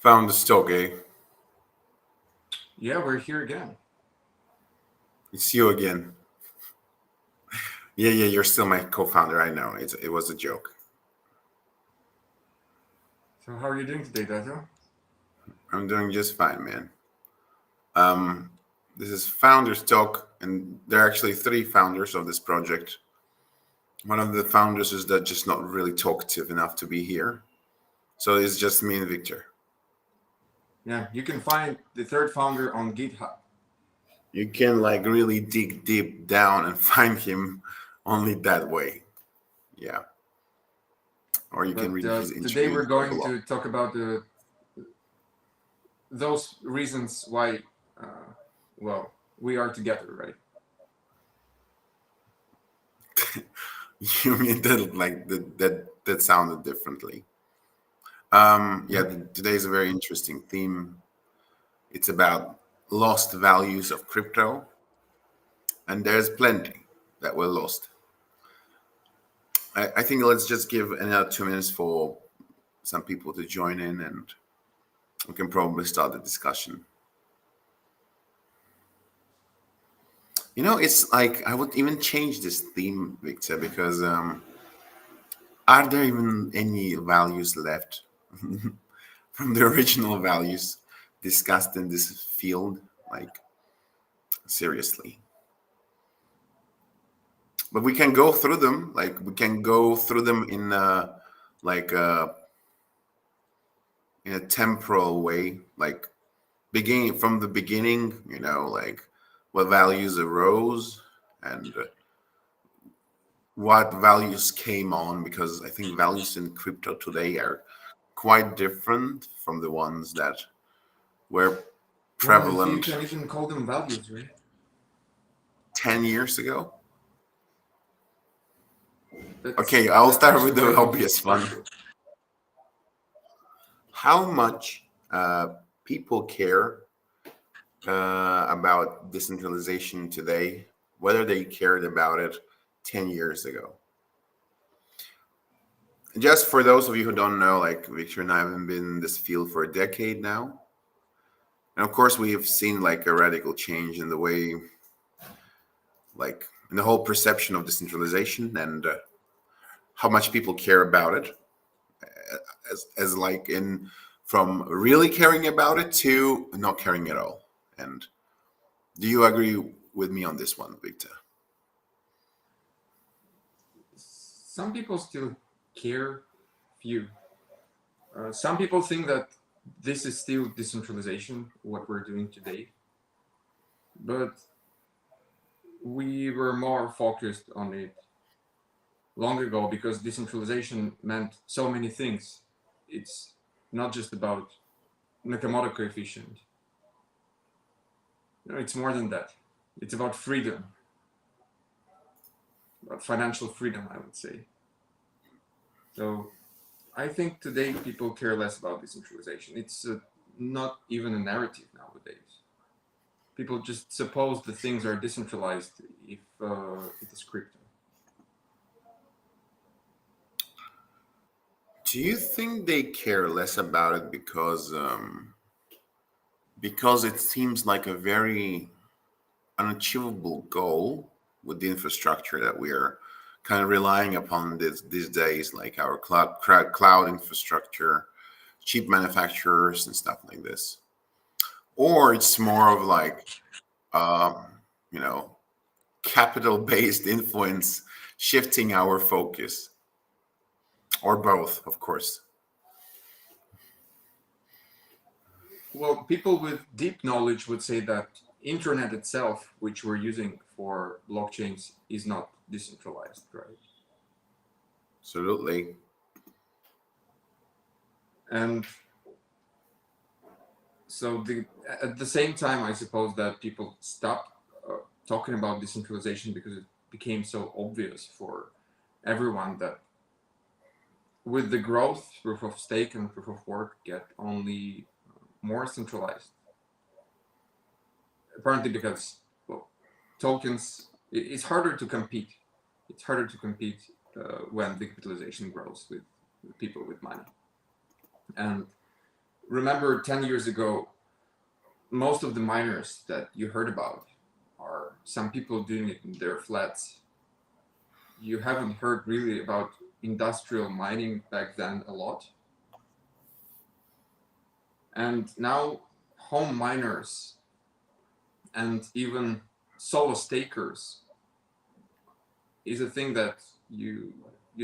Found the stock, eh? Yeah, we're here again. It's you again. Yeah, you're still my co-founder. I know. It was a joke. So how are you doing today, Dato? I'm doing just fine, man. Um, this is Founders Talk, and there are actually three founders of this project. One of the founders is that just not really talkative enough to be here, so it's just me and Victor. Yeah, you can find the third founder on GitHub. You can like really dig deep down and find him only that way. Yeah, or you can But read his today interview we're in our going blog. to talk about those reasons why, uh, well, we are together, right? You mean that like that sounded differently? Yeah, Yeah. today is a very interesting theme. It's about lost values of crypto, and there's plenty that were lost. I think let's just give another 2 minutes for some people to join in, and we can probably start the discussion. It's like I would even change this theme, Victor, because are there even any values left from the original values discussed in this field? Like, seriously. But we can go through them. Like, we can go through them like in a temporal way, like beginning from the beginning. Like what values arose and what values came on, because I think values in crypto today are quite different from the ones that were Well, if you prevalent can even call them values, right? 10 years ago. That's Okay, I'll that's start actually with the very obvious one. controversial. How much people care about decentralization today, whether they cared about it 10 years ago? Just for those of you who don't know, like Victor and I have been in this field for a decade now. And of course, we have seen like a radical change in the way, like in the whole perception of decentralization and how much people care about it, as like in from really caring about it to not caring at all. And do you agree with me on this one, Victor? Some people still care, few. Some people think that this is still decentralization, what we're doing today, but we were more focused on it long ago because decentralization meant so many things. It's not just about Nakamoto coefficient. It's more than that. It's about freedom, about financial freedom, I would say. So I think today people care less about decentralization. It's not even a narrative nowadays. People just suppose the things are decentralized if it is crypto. Do you think they care less about it because it seems like a very unachievable goal with the infrastructure that we are kind of relying upon these days, like our cloud infrastructure, cheap manufacturers, and stuff like this? Or it's more of like, um, you know, capital based influence shifting our focus, or both, of course. Well, people with deep knowledge would say that internet itself, which we're using for blockchains, is not decentralized, right? Absolutely. And so at the same time, I suppose that people stopped talking about decentralization because it became so obvious for everyone that with the growth, proof of stake and proof of work get only more centralized. Apparently, because well, tokens, it's harder to compete. It's harder to compete when the capitalization grows with people with money. And remember 10 years ago, most of the miners that you heard about are some people doing it in their flats. You haven't heard really about industrial mining back then a lot. And now home miners and even solo stakers is a thing that you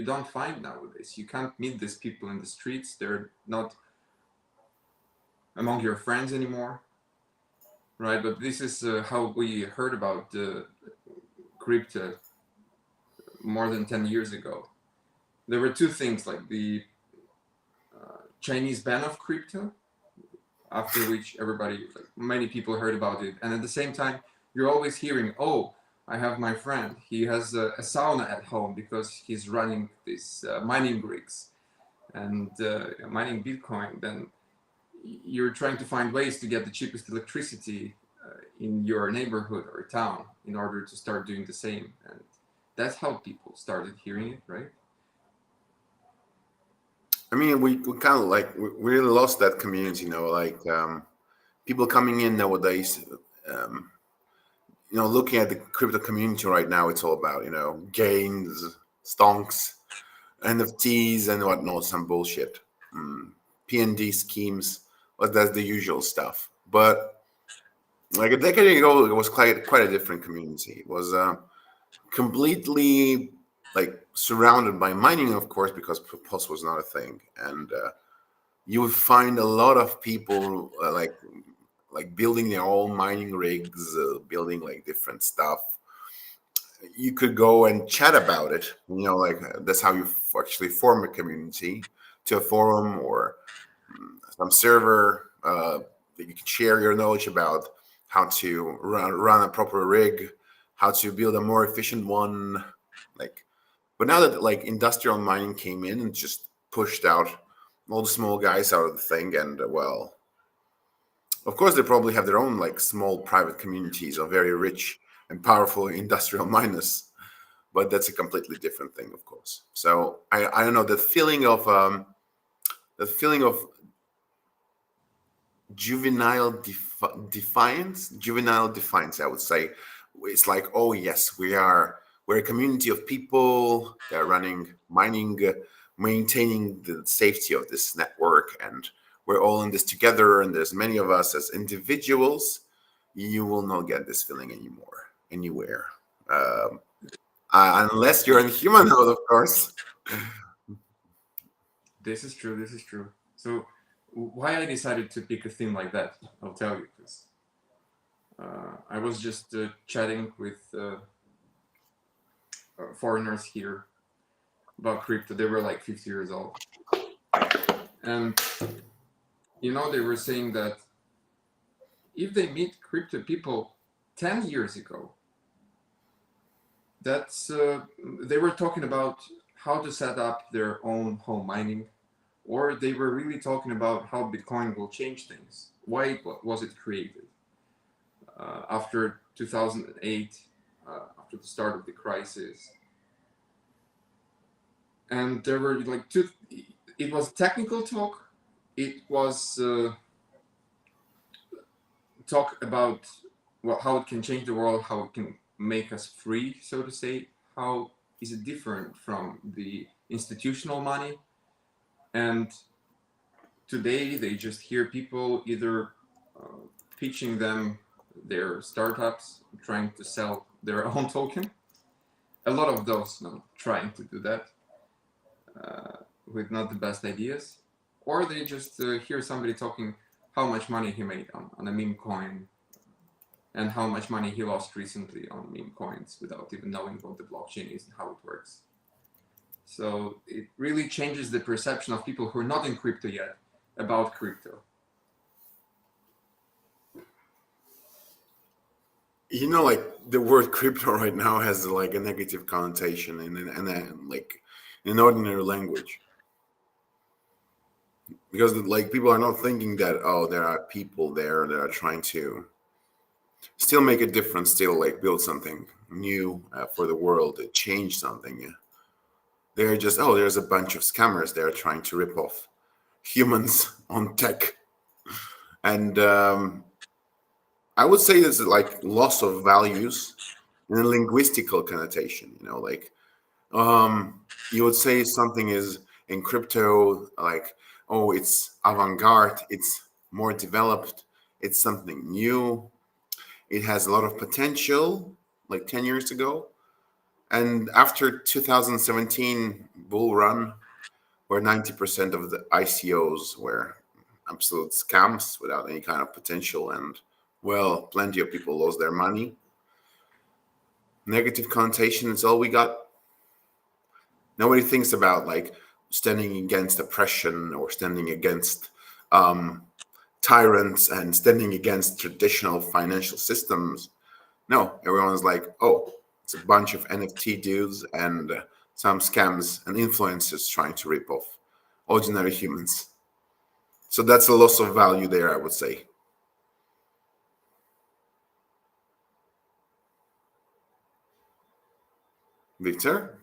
don't find nowadays. You can't meet these people in the streets. They're not among your friends anymore, right? But this is how we heard about the crypto more than 10 years ago. There were two things, like the Chinese ban of crypto, after which everybody, like many people heard about it. And at the same time, you're always hearing, oh, I have my friend, he has a sauna at home because he's running these mining rigs and mining Bitcoin. Then you're trying to find ways to get the cheapest electricity in your neighborhood or town in order to start doing the same. And that's how people started hearing it, right? I mean, we kind of like we really lost that community, like people coming in nowadays. Looking at the crypto community right now, it's all about gains, stonks, NFTs, and whatnot, some bullshit, PND schemes. But that's the usual stuff. But like a decade ago, it was quite a different community. It was completely like surrounded by mining, of course, because POS was not a thing, and you would find a lot of people like building their own mining rigs, building like different stuff. You could go and chat about it. Like that's how you actually form a community, to a forum or some server that you can share your knowledge about how to run a proper rig, how to build a more efficient one. But now that like industrial mining came in and just pushed out all the small guys out of the thing, and well, of course they probably have their own like small private communities of very rich and powerful industrial miners, but that's a completely different thing, of course. So I don't know, the feeling of juvenile defiance, I would say. It's like, oh yes, we're a community of people that are running mining, maintaining the safety of this network, and we're all in this together, and there's many of us as individuals. You will not get this feeling anywhere, unless you're in Humanode, of course. This is true. So why I decided to pick a theme like that, I'll tell you. Because I was just chatting with foreigners here about crypto. They were like 50 years old, and they were saying that if they meet crypto people 10 years ago, that's they were talking about how to set up their own home mining, or they were really talking about how Bitcoin will change things. Why was it created? After 2008, after the start of the crisis. And there were like it was technical talk. It was talk about how it can change the world, how it can make us free, so to say. How is it different from the institutional money? And today they just hear people either pitching them their startups, trying to sell their own token. A lot of those trying to do that with not the best ideas. Or they just hear somebody talking how much money he made on a meme coin and how much money he lost recently on meme coins without even knowing what the blockchain is and how it works. So it really changes the perception of people who are not in crypto yet about crypto. Like the word crypto right now has like a negative connotation in like in ordinary language, because like people are not thinking that, oh, there are people there that are trying to still make a difference, still like build something new for the world, change something. They're just, oh, there's a bunch of scammers there trying to rip off humans on tech. And I would say there's like loss of values in a linguistical connotation. Like you would say something is in crypto, like, oh, it's avant-garde, it's more developed, it's something new, it has a lot of potential, like 10 years ago. And after 2017 bull run, where 90% of the ICOs were absolute scams without any kind of potential, and well, plenty of people lost their money. Negative connotation is all we got. Nobody thinks about like standing against oppression or standing against tyrants and standing against traditional financial systems. No, everyone's like, oh, it's a bunch of NFT dudes and some scams and influencers trying to rip off ordinary humans. So that's a loss of value there, I would say. Victor?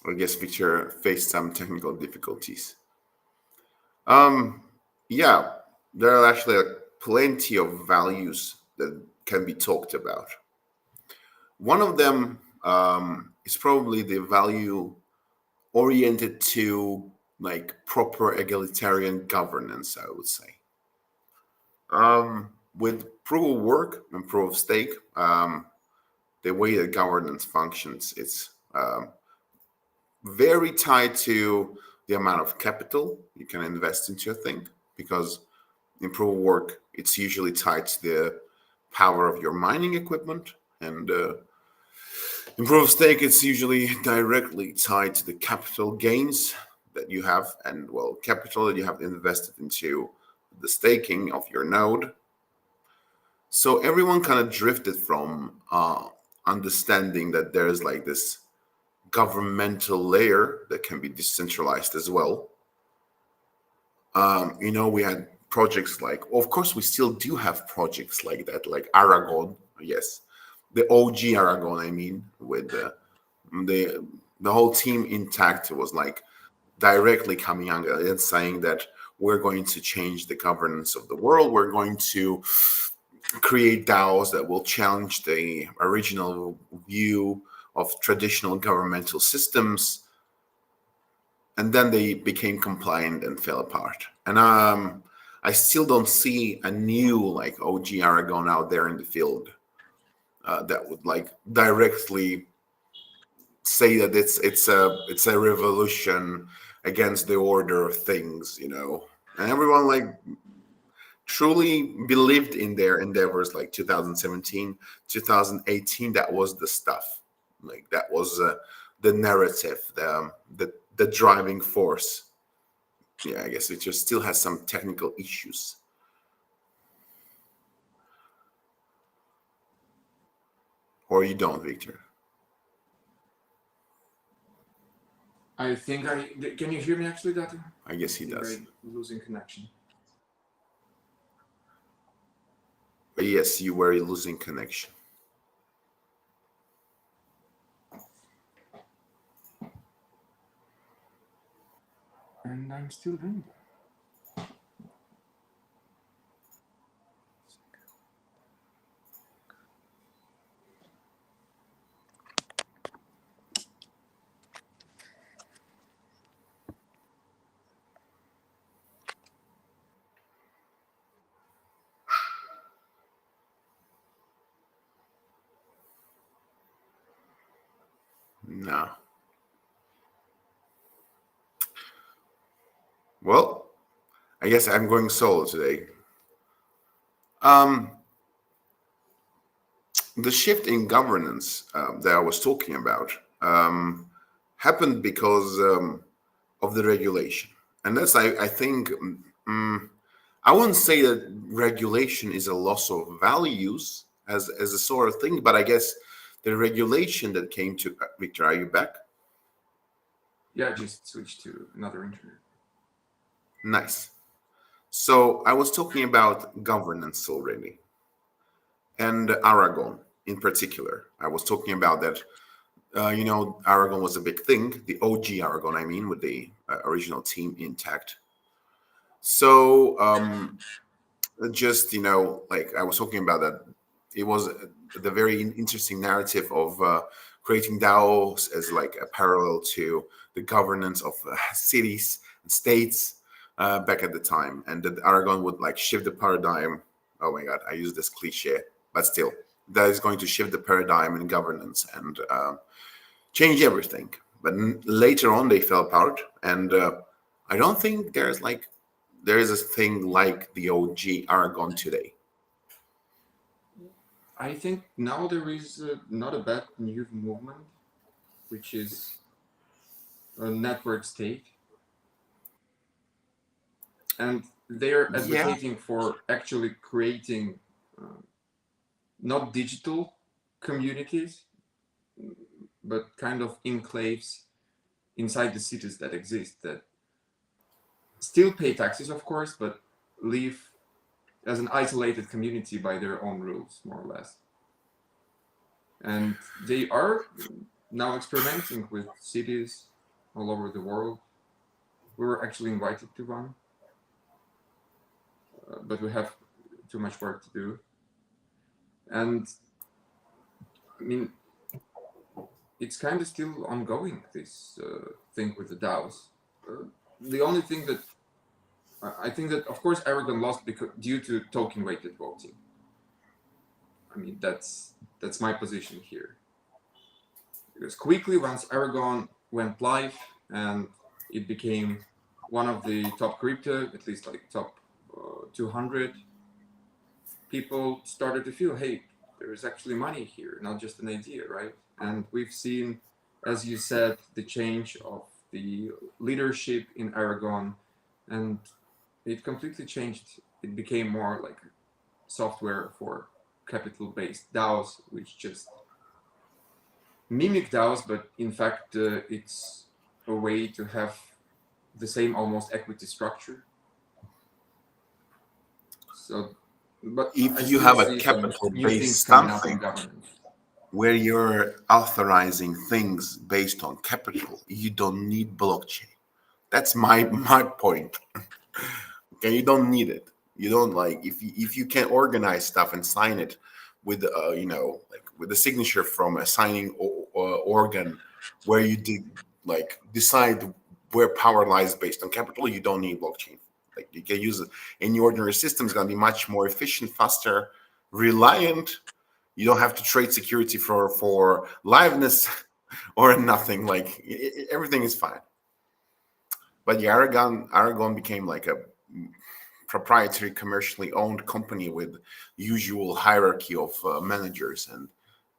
I guess Victor faced some technical difficulties. Yeah, there are actually plenty of values that can be talked about. One of them is probably the value oriented to like proper egalitarian governance, I would say. With proof of work and proof of stake, the way that governance functions, it's very tied to the amount of capital you can invest into a thing, because in proof of work, it's usually tied to the power of your mining equipment, and in proof of stake, it's usually directly tied to the capital gains that you have, and well, capital that you have invested into the staking of your node. So everyone kind of drifted from understanding that there's like this governmental layer that can be decentralized as well. We had projects like, of course, we still do have projects like that, like Aragon, yes, the OG Aragon. I mean, with the whole team intact was like directly coming out and saying that we're going to change the governance of the world. We're going to create DAOs that will challenge the original view of traditional governmental systems. And then they became compliant and fell apart. And I still don't see a new like OG Aragon out there in the field that would like directly say that it's a revolution against the order of things, And everyone like truly believed in their endeavors, like 2017, 2018. That was the stuff. Like that was the narrative, the driving force. Yeah, I guess it just still has some technical issues. Or you don't, Victor? I think can you hear me actually, Dato? I guess he does. I'm losing connection. Yes, you were losing connection. And I'm still doing that. No. Well, I guess I'm going solo today. The shift in governance that I was talking about happened because of the regulation. And that's, I think, I wouldn't say that regulation is a loss of values as a sort of thing, but I guess the regulation that came to, Victor, are you back? Yeah, I just switched to another internet. Nice. So I was talking about governance already, and Aragon in particular. I was talking about that. Aragon was a big thing. The OG Aragon, I mean, with the original team intact. So just like I was talking about that, it was the very interesting narrative of creating DAOs as like a parallel to the governance of cities and states back at the time, and that Aragon would like shift the paradigm. Oh my God, I use this cliche, but still, that is going to shift the paradigm in governance and change everything. But later on, they fell apart, and I don't think there is a thing like the OG Aragon today. I think now there is not a bad new movement, which is a network state, and they're Yeah, advocating for actually creating not digital communities, but kind of enclaves inside the cities that exist that still pay taxes, of course, but live as an isolated community by their own rules, more or less. And they are now experimenting with cities all over the world. We were actually invited to one, but we have too much work to do. And I mean, it's kind of still ongoing, this thing with the DAOs. The only thing that I think that, of course, Aragon lost because due to token weighted voting. I mean, that's my position here. Because quickly, once Aragon went live and it became one of the top crypto, at least like top 200, people started to feel, hey, there is actually money here, not just an idea, right? And we've seen, as you said, the change of the leadership in Aragon, and it completely changed. It became more like software for capital-based DAOs, which just mimic DAOs, but in fact, it's a way to have the same almost equity structure. So, but I if you still have a see some capital new things based coming up in something governance. where you're authorizing things based on capital, you don't need blockchain. That's my point. Okay, you don't need it. You don't like if you can organize stuff and sign it with like with a signature from a signing organ where you did like decide where power lies based on capital, you don't need blockchain. Like you can use it. Any ordinary system is going to be much more efficient, faster, reliant. You don't have to trade security for liveness or nothing. Like everything is fine. But yeah, Aragon became like a proprietary, commercially owned company with usual hierarchy of managers, and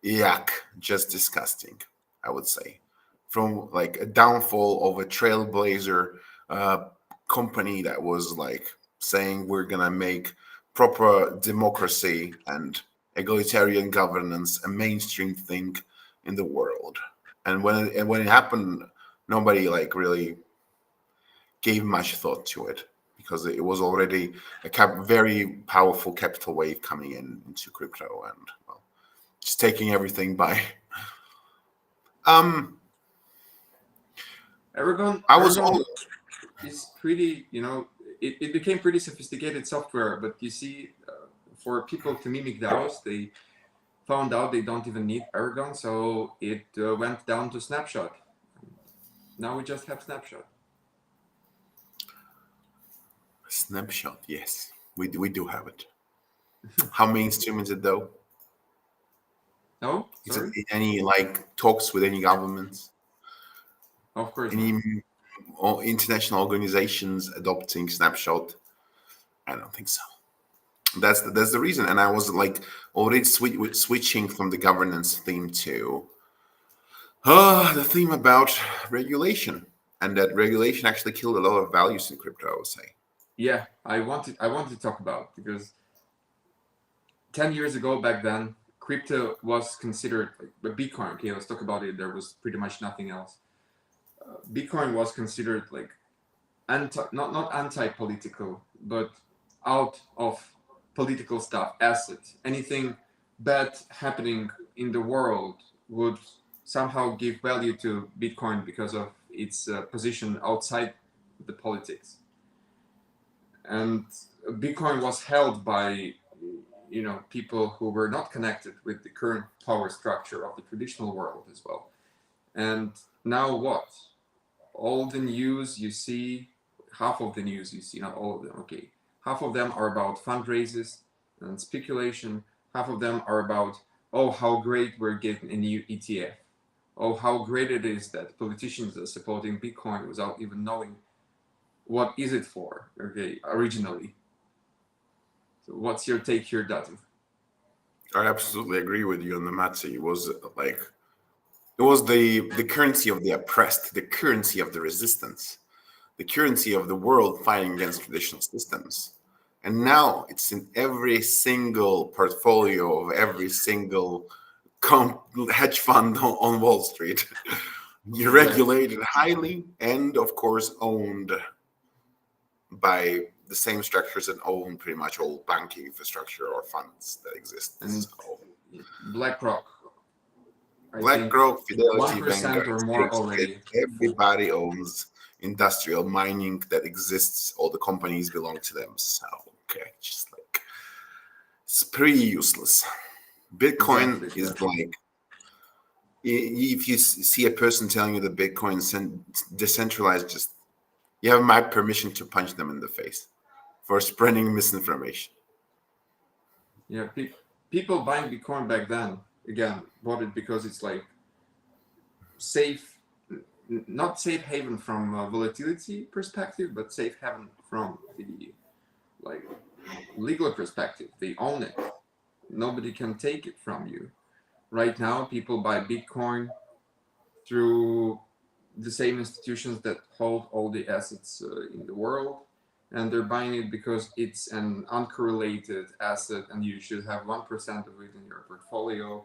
yuck, just disgusting, I would say. From like a downfall of a trailblazer uh, company that was like saying we're gonna make proper democracy and egalitarian governance a mainstream thing in the world. And when it happened, nobody like really gave much thought to it because it was already a very powerful capital wave coming into crypto and well, just taking everything by. Um, Aragon, I was Aragon all is pretty, it became pretty sophisticated software, but you see, for people to mimic DAOs, they found out they don't even need Aragon, so it went down to Snapshot. Now we just have Snapshot. snapshot. Yes, we do have it. How mainstream is it though? No, Is it sorry. in any like talks with any governments, Of course not. any international organizations adopting snapshot? I don't think so. That's the reason. And I was like already switching from the governance theme to the theme about regulation, and that regulation actually killed a lot of values in crypto, I would say. Yeah, I wanted to talk about, because 10 years ago, back then, crypto was considered like, but Bitcoin. Okay, let's talk about it. There was pretty much nothing else. Bitcoin was considered like not anti-political, but out of political stuff, asset. Anything bad happening in the world would somehow give value to Bitcoin because of its position outside the politics. and Bitcoin was held by people who were not connected with the current power structure of the traditional world as well. And now what? All the news you see, half of the news you see, not all of them, okay, half of them are about fundraisers and speculation. Half of them are about, oh, how great we're getting a new ETF. Oh, how great it is that politicians are supporting Bitcoin without even knowing what is it for, okay, originally. So what's your take here, Dato? I absolutely agree with you on the Matsi. It was the currency of the oppressed, the currency of the resistance, the currency of the world fighting against traditional systems. And now it's in every single portfolio of every single hedge fund on Wall Street. You're Exactly. regulated highly and, of course, owned by the same structures that own pretty much all banking infrastructure or funds that exist. And So BlackRock, I think BlackRock, Fidelity, 1% Vanguard, or more State Street, already. everybody owns industrial mining that exists. All the companies belong to them. So, okay, just like it's pretty useless. Bitcoin Exactly. is like if you see a person telling you that Bitcoin is decentralized, just you have my permission to punch them in the face for spreading misinformation. Yeah, people buying Bitcoin back then, again, bought it because it's like safe, not safe haven from a volatility perspective, but safe haven from the like legal perspective. They own it. Nobody can take it from you. Right now, people buy Bitcoin through the same institutions that hold all the assets in the world, and they're buying it because it's an uncorrelated asset and you should have 1% of it in your portfolio.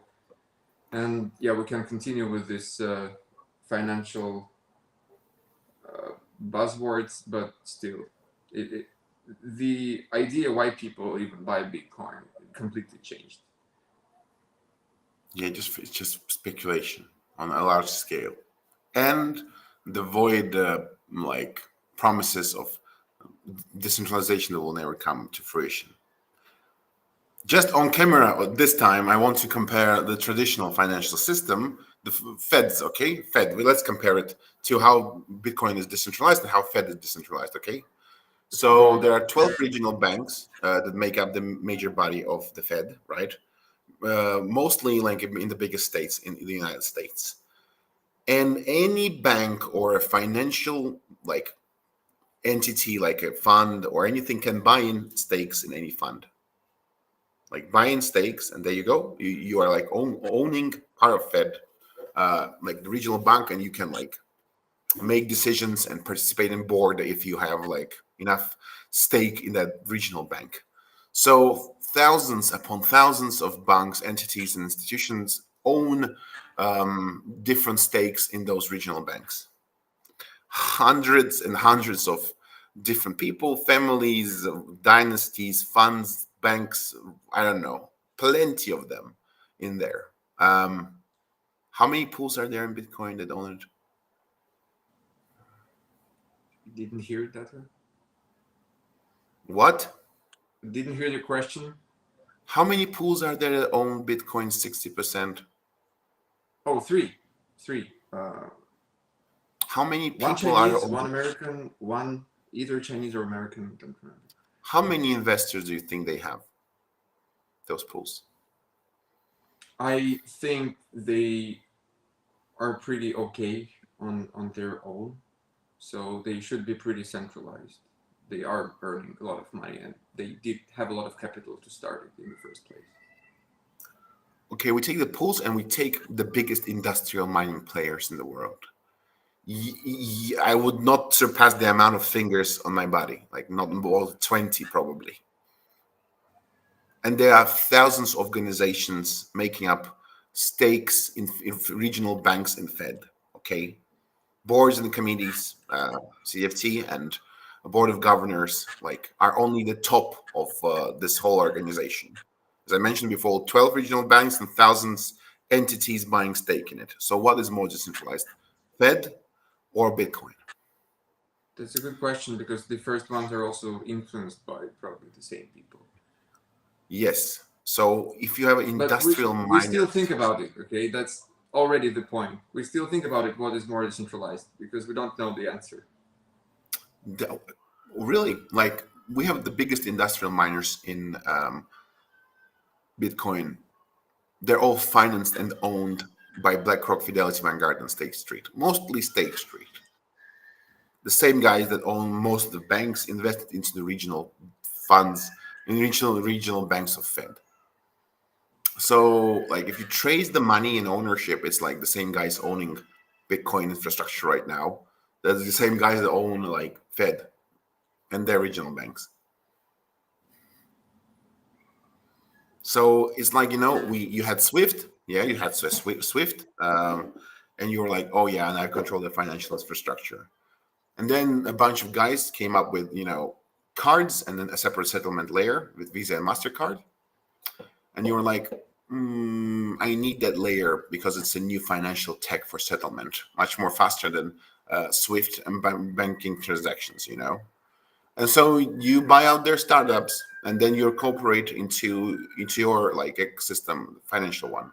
And yeah, we can continue with this financial buzzwords, but still, the idea why people even buy Bitcoin completely changed. Yeah, it's just speculation on a large scale, and the void like promises of decentralization that will never come to fruition. Just on camera this time, I want to compare the traditional financial system, the Fed's, okay? Fed, let's compare it to how Bitcoin is decentralized and how Fed is decentralized, okay? Go So on. there are 12 regional banks that make up the major body of the Fed, right? Mostly like in the biggest states in the United States. And any bank or a financial like entity, like a fund or anything, can buy in stakes in any fund. Like buying stakes, and there you go. You are like owning part of Fed, like the regional bank, and you can like make decisions and participate in board if you have like enough stake in that regional bank. So thousands upon thousands of banks, entities, and institutions own different stakes in those regional banks. Hundreds and hundreds of different people, families, dynasties, funds, banks, I don't know, plenty of them in there. How many pools are there in Bitcoin that own it? Didn't hear that one. What? Didn't hear the question. How many pools are there that own Bitcoin 60%? Oh, three. Three. How many One people are Chinese, on? one American, one either Chinese or American. Don't remember. How many investors do you think they have? Those pools. I think they are pretty okay on their own, so they should be pretty centralized. They are earning a lot of money, and they did have a lot of capital to start it in the first place. Okay, we take the pools and we take the biggest industrial mining players in the world. I would not surpass the amount of fingers on my body, like not more than 20 probably. And there are thousands of organizations making up stakes in regional banks and Fed. Okay, boards and committees, CFT, and a board of governors, like are only the top of this whole organization. As I mentioned before, 12 regional banks and thousands entities buying stake in it. So what is more decentralized, Fed or Bitcoin? That's a good question, because the first ones are also influenced by probably the same people. Yes. So if you have an But industrial we still miners, think about it, okay? That's already the point. We still think about it, what is more decentralized, because we don't know the answer. the- really, like we have the biggest industrial miners in Bitcoin. They're all financed and owned by BlackRock, Fidelity, Vanguard, and State Street. Mostly State Street. The same guys that own most of the banks invested into the regional funds in regional banks of Fed. So, like, if you trace the money and ownership, it's like the same guys owning Bitcoin infrastructure right now. That's the same guys that own like Fed and their regional banks. So it's like you had Swift, yeah, you had Swift, and you were like, oh yeah, and I control the financial infrastructure. And then a bunch of guys came up with cards and then a separate settlement layer with Visa and Mastercard, and you were like, I need that layer because it's a new financial tech for settlement, much more faster than Swift and banking transactions. And so you buy out their startups, and then you incorporate into your like ecosystem, financial one.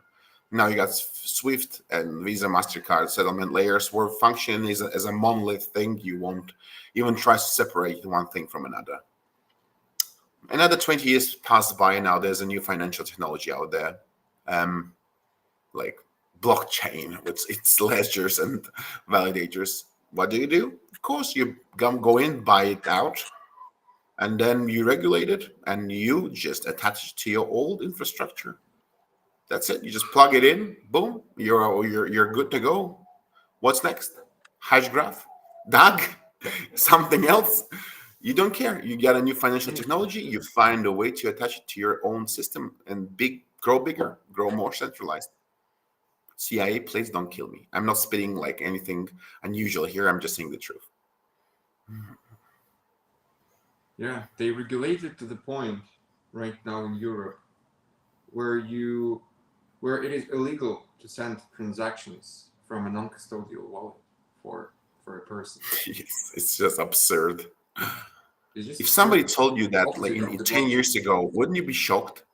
Now you got Swift and Visa, Mastercard settlement layers where function is as a monolith thing. You won't even try to separate one thing from another. Another 20 years pass by, and now there's a new financial technology out there, like blockchain with its ledgers and validators. What do? Of course, you go in, buy it out, and then you regulate it, and you just attach it to your old infrastructure. That's it. You just plug it in, boom, you're good to go. What's next? Hashgraph, DAG, something else. You don't care. You get a new financial And technology. You find a way to attach it to your own system and grow bigger, grow more centralized. CIA, please don't kill me. I'm not spitting like anything unusual here. I'm just saying the truth. yeah, they regulate it to the point right now in Europe where it is illegal to send transactions from a non-custodial wallet for a person. It's just absurd. It's just If somebody absurd. told you that like Opposite of in the 10 blockchain. years ago, wouldn't you be shocked?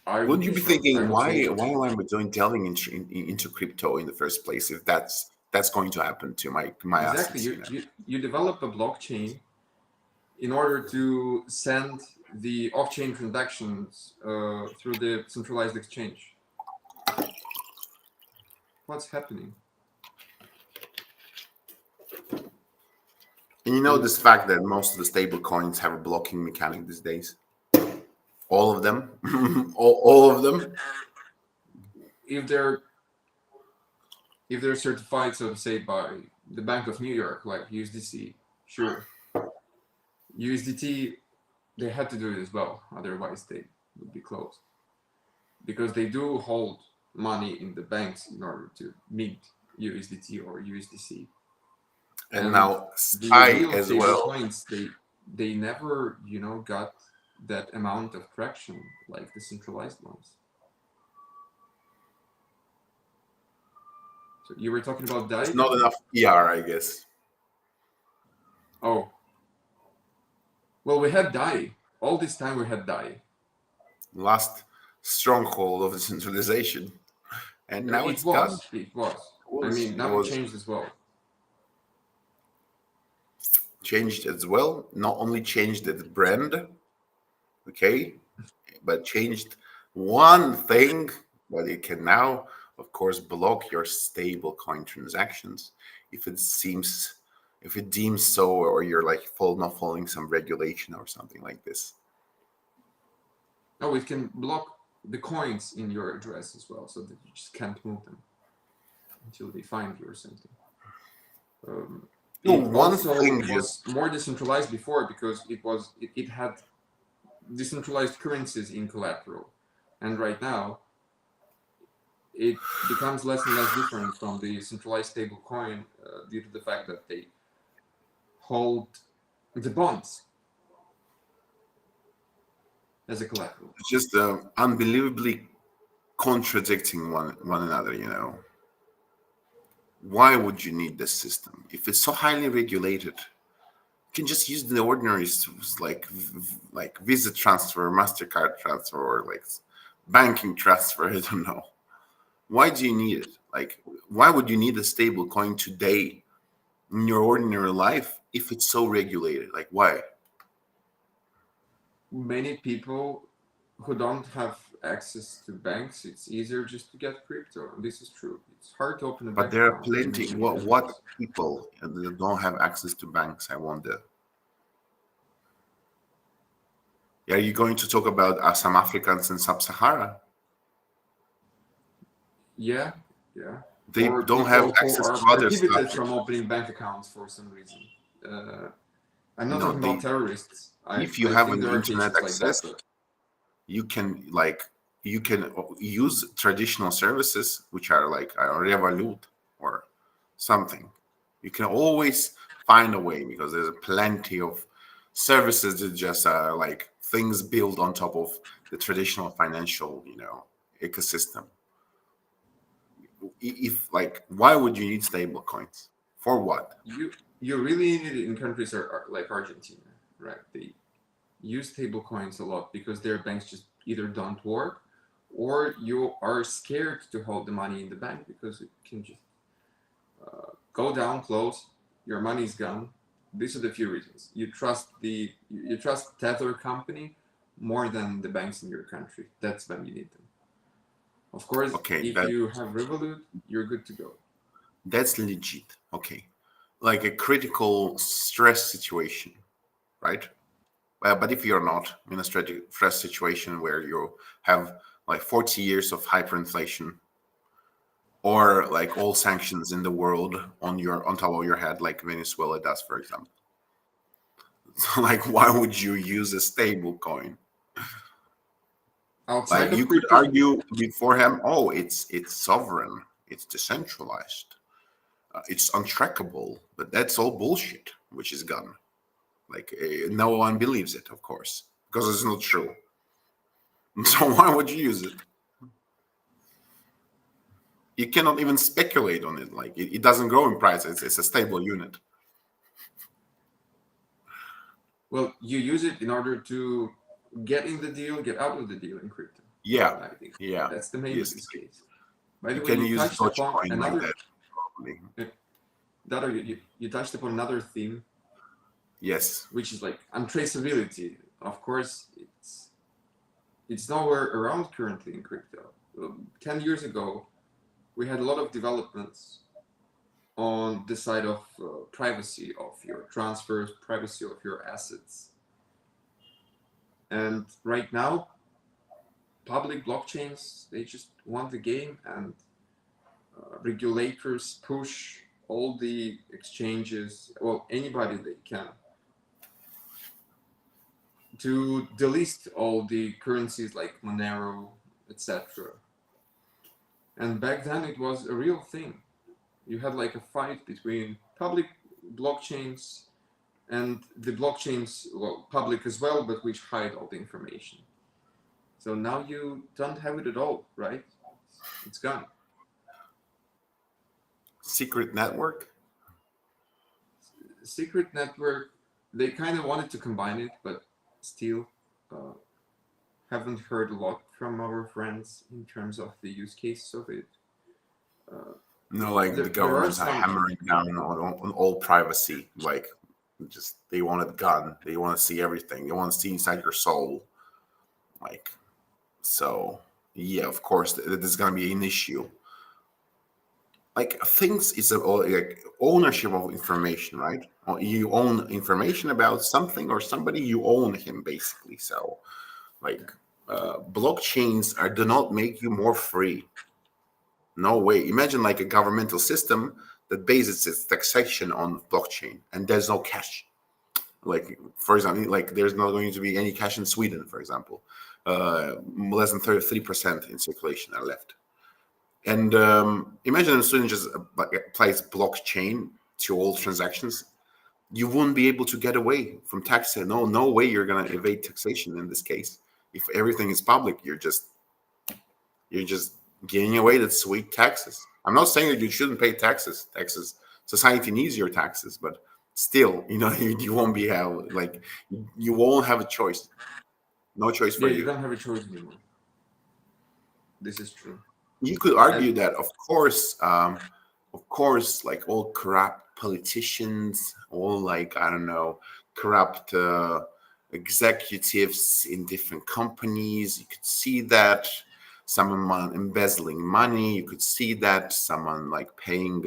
I would Wouldn't you be be shocked. I thinking, would say, why am I doing delving into crypto in the first place if that's going to happen to my exactly, assets, you develop a blockchain in order to send the off-chain transactions through the centralized exchange. What's happening? And this fact that most of the stable coins have a blocking mechanic these days. All of them, all of them. If they're certified, so to say, by the Bank of New York, like USDC, sure. USDT, they had to do it as well, otherwise they would be closed. Because they do hold money in the banks in order to mint USDT or USDC. And And now the SPY real as stable well. coins, they never, got that amount of traction like the centralized ones. So you were talking about There's DAI, not Dato? enough PR, I guess. Oh, well, we had DAI. All this time we had DAI. Last stronghold of decentralization, and now It it's gone. was. It was. It I was mean, it now it was changed as well. changed as well. Not only changed its brand, okay, but changed one thing. But it can now, of course, block your stable coin transactions if it deems so, or you're like not following some regulation or something like this. Oh, it can block the coins in your address as well, so that you just can't move them until they find you or something. It One also thing just was more decentralized before because it had decentralized currencies in collateral, and right now it becomes less and less different from the centralized stable coin due to the fact that they hold the bonds as a collateral. just unbelievably contradicting one another. Why would you need this system if it's so highly regulated? You can just use the ordinary like Visa transfer, Mastercard transfer, or like banking transfer. I don't know. Why do you need it? Like, why would you need a stable coin today in your ordinary life if it's so regulated? Like, why? Many people who don't have access to banks, it's easier just to get crypto. And this is true. It's hard to open a But bank there are account in plenty. many What countries. people that don't have access to banks? I wonder. Are you going to talk about some Africans in Sub-Sahara? Yeah, yeah. They Or don't have people who access are to other stuff. prohibited from opening bank accounts for some reason. Uh, I'm not No, talking about they. terrorists. I, If you I have think an there are internet cases like that, access, but you can use traditional services which are like Revolut or something. You can always find a way because there's plenty of services that just are like things built on top of the traditional financial, ecosystem. If like, why would you need stable coins? For what? you really need it in countries like Argentina, right? They use stable coins a lot because their banks just either don't work, or you are scared to hold the money in the bank because it can just go down, close, your money is gone. These are the few reasons. You trust Tether company more than the banks in your country. That's when you need them. Of course, Okay, if you have Revolut, you're good to go. that's legit. Okay, like a critical stress situation, right? But if you're not in a stress situation where you have like 40 years of hyperinflation or like all sanctions in the world on top of your head, like Venezuela does, for example. So like, why would you use a stable coin? Like Outside of you could crypto, argue before him, oh, it's sovereign, it's decentralized, it's untrackable, but that's all bullshit, which is gone. Like no one believes it, of course, because it's not true. So why would you use it? You cannot even speculate on it. Like it doesn't grow in price. It's a stable unit. well, you use it in order to get in the deal, get out of the deal in crypto. Yeah, I think yeah, that's the main yes. use case. By You the way, can you use touched upon Dogecoin like another that, probably. uh, that you touched upon another theme, Yes. which is like untraceability. Of course, it's nowhere around currently in crypto. 10 years ago, we had a lot of developments on the side of privacy of your transfers, privacy of your assets. And right now, public blockchains, they just won the game, and regulators push all the exchanges, well, anybody they can, to delist all the currencies like Monero, etc. And back then it was a real thing. You had like a fight between public blockchains and the blockchains, well, public as well, but which hide all the information. So now you don't have it at all, right? It's gone. Secret network. Secret network, they kind of wanted to combine it, but still uh, haven't heard a lot from our friends in terms of the use cases of it. Uh, Like the there are governments are some. hammering down on all privacy. Like just they want it gone. They want to see everything. They want to see inside your soul. Like so. Yeah, of course, there's gonna be an issue. Like things is like ownership of information, right? Or you own information about something or somebody, you own him basically. So like blockchains do not make you more free. No way. Imagine like a governmental system that bases its taxation on blockchain and there's no cash. Like for example, like there's not going to be any cash in Sweden, for example. Less than 33% in circulation are left. And imagine a student just applies blockchain to all transactions. You wouldn't be able to get away from tax. No way you're gonna evade taxation in this case. If everything is public, you're just giving away that sweet taxes. I'm not saying that you shouldn't pay taxes. Taxes, society needs your taxes, but still, you won't be have like you won't have a choice. No choice for Yeah, you you. don't have a choice anymore. This is true. You could And argue that, of course, like all corrupt politicians, all like I don't know, corrupt executives in different companies. You could see that someone embezzling money. You could see that someone like paying,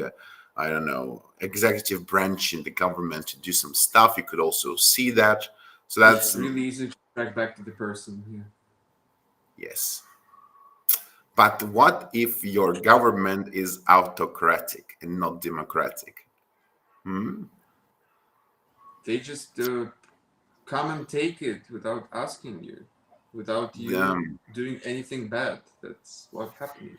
I don't know, executive branch in the government to do some stuff. You could also see that. So it's that's really easy to track back to the person. Yeah. yes. But what if your government is autocratic and not democratic? Hmm? They just come and take it without asking you, without you The, doing anything bad. That's what happening.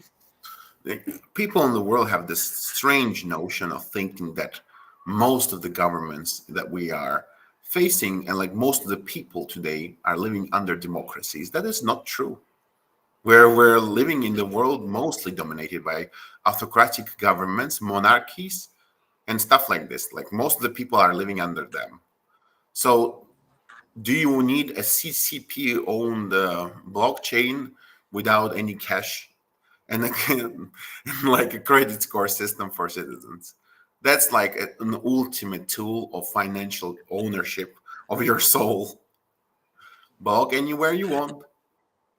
the people in the world have this strange notion of thinking that most of the governments that we are facing and like most of the people today are living under democracies. That is not true. We're living in the world mostly dominated by autocratic governments, monarchies, and stuff like this. Like most of the people are living under them. So do you need a CCP owned blockchain without any cash and like a credit score system for citizens? That's like an ultimate tool of financial ownership of your soul. Block anywhere you want.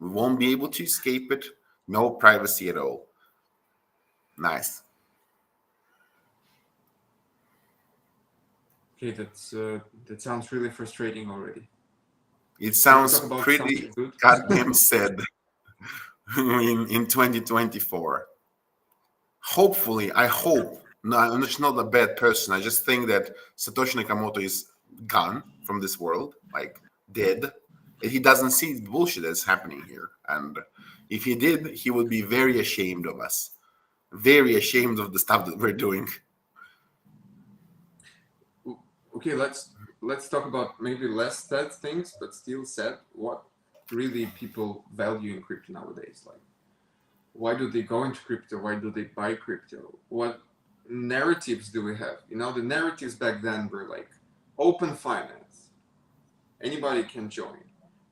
We won't be able to escape it. No privacy at all. Nice. Okay, that sounds really frustrating already. It Can we sounds talk about pretty something good? goddamn sad in 2024. Hopefully, I hope. No, I'm just not a bad person. I just think that Satoshi Nakamoto is gone from this world, like dead. And he doesn't see the bullshit that's happening here. And if he did, he would be very ashamed of us, very ashamed of the stuff that we're doing. Okay, let's talk about maybe less sad things, but still sad. What really people value in crypto nowadays? Like, why do they go into crypto? Why do they buy crypto? What narratives do we have? The narratives back then were like open finance, anybody can join,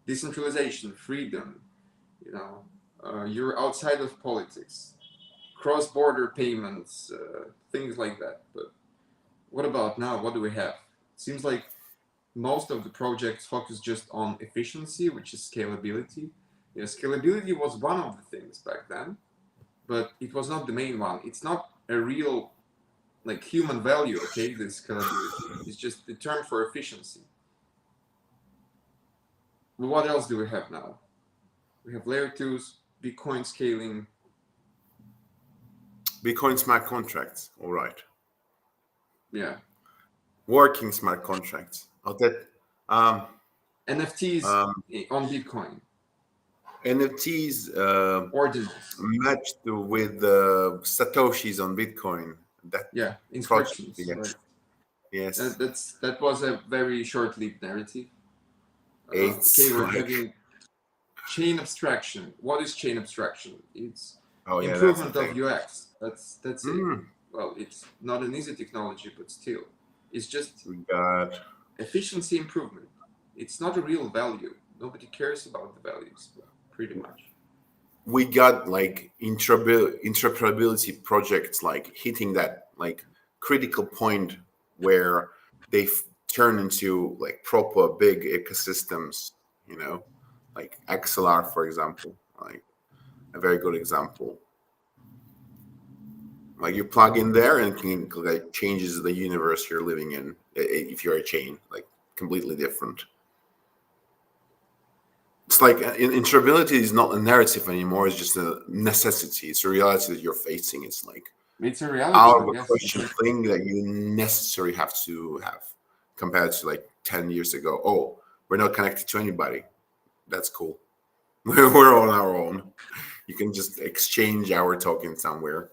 decentralization, freedom. You're outside of politics, cross-border payments, things like that. But what about now? What do we have? It seems like most of the projects focus just on efficiency, which is scalability. Scalability was one of the things back then, but it was not the main one. It's not a real like human value. Okay, the scalability. It's just the term for efficiency. But what else do we have now? We have layer twos, Bitcoin scaling. Bitcoin smart contracts, all right. Yeah, Working smart contracts. Oh, that um, NFTs um, on Bitcoin, NFTs ordinals. matched with Satoshis on Bitcoin. That Yeah, project, inscriptions. Right. yes, yes. That was a very short-lived narrative. Okay, It's we're like, having chain abstraction. What is chain abstraction? It's oh yeah, that's the improvement of thing. UX. That's it. Mm, Well, it's not an easy technology, but still, it's just we got efficiency improvement. It's not a real value. Nobody cares about the values, pretty much. we got like interoperability projects like hitting that like critical point where they turn into like proper big ecosystems. You know, like XLR, for example, like a very good example. Like you plug in there and can like changes the universe you're living in if you're a chain, like completely different. It's like interoperability is not a narrative anymore. It's just a necessity. It's a reality that you're facing. It's like It's a reality. out of a Yes, it's question like thing that you necessarily have to have compared to like 10 years ago. Oh, we're not connected to anybody. That's cool. We're on our own. You can just exchange our token somewhere.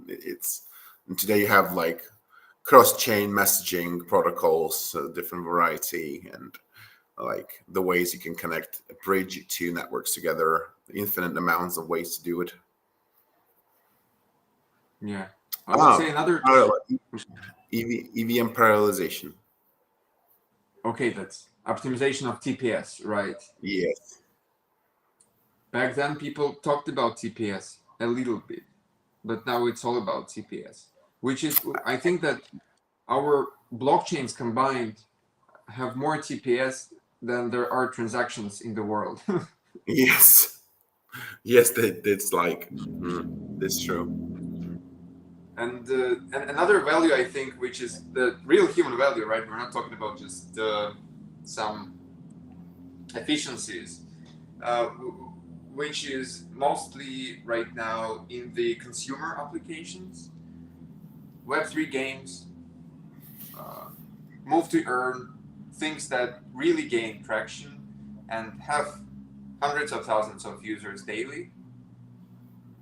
It's and today you have like cross-chain messaging protocols, different variety, and like the ways you can connect a bridge two networks together, infinite amounts of ways to do it. Yeah, I would say Ah, another. parallel, EVM parallelization. Okay, that's optimization of TPS, right? Yes. Back then, people talked about TPS a little bit, but now it's all about TPS, which is, I think that our blockchains combined have more TPS than there are transactions in the world. Yes. Yes, that's like, that's true. And another value, I think, which is the real human value, right? We're not talking about just some efficiencies, uh, which is mostly right now in the consumer applications, Web3 games, uh, move to earn, things that really gain traction and have hundreds of thousands of users daily.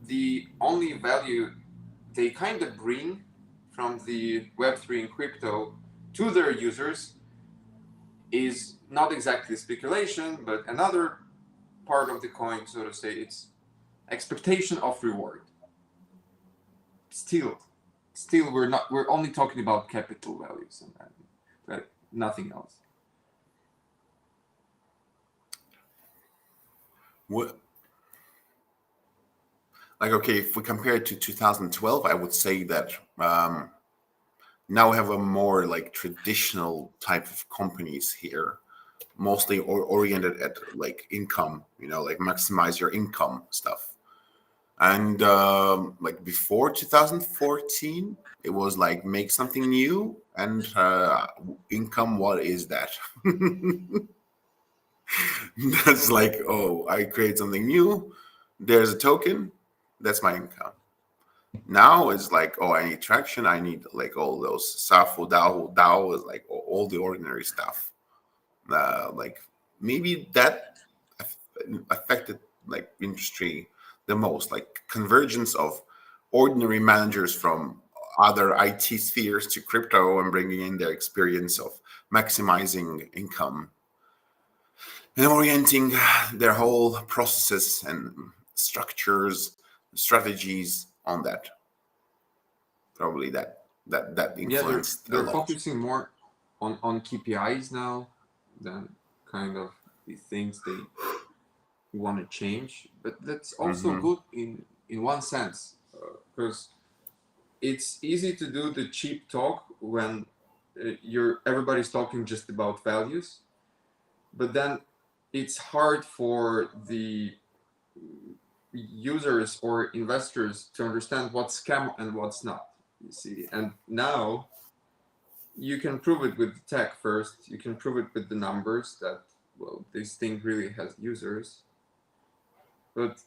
The only value they kind of bring from the Web3 and crypto to their users is not exactly speculation, but another part of the coin, so to say, it's expectation of reward. Still, still, we're only talking about capital values and that, but nothing else. What, like, okay, if we compare it to 2012, I would say that now we have a more like traditional type of companies here, mostly oriented at like income, like maximize your income stuff. And like before 2014, it was like make something new and income. What is that? That's like, oh, I create something new. There's a token. That's my income. Now it's like, oh, I need traction. I need like all those Safo, DAO is like all the ordinary stuff. Like maybe that affected like industry the most, like convergence of ordinary managers from other IT spheres to crypto and bringing in their experience of maximizing income and orienting their whole processes and structures, strategies on that. Probably that Yeah, influenced a they're lot. focusing more on KPIs now than kind of the things they want to change. But that's also Hmm. good in one sense, because it's easy to do the cheap talk when you're everybody's talking just about values, but then it's hard for the users or investors to understand what's scam and what's not, you see. And now you can prove it with the tech first, you can prove it with the numbers that, well, this thing really has users. But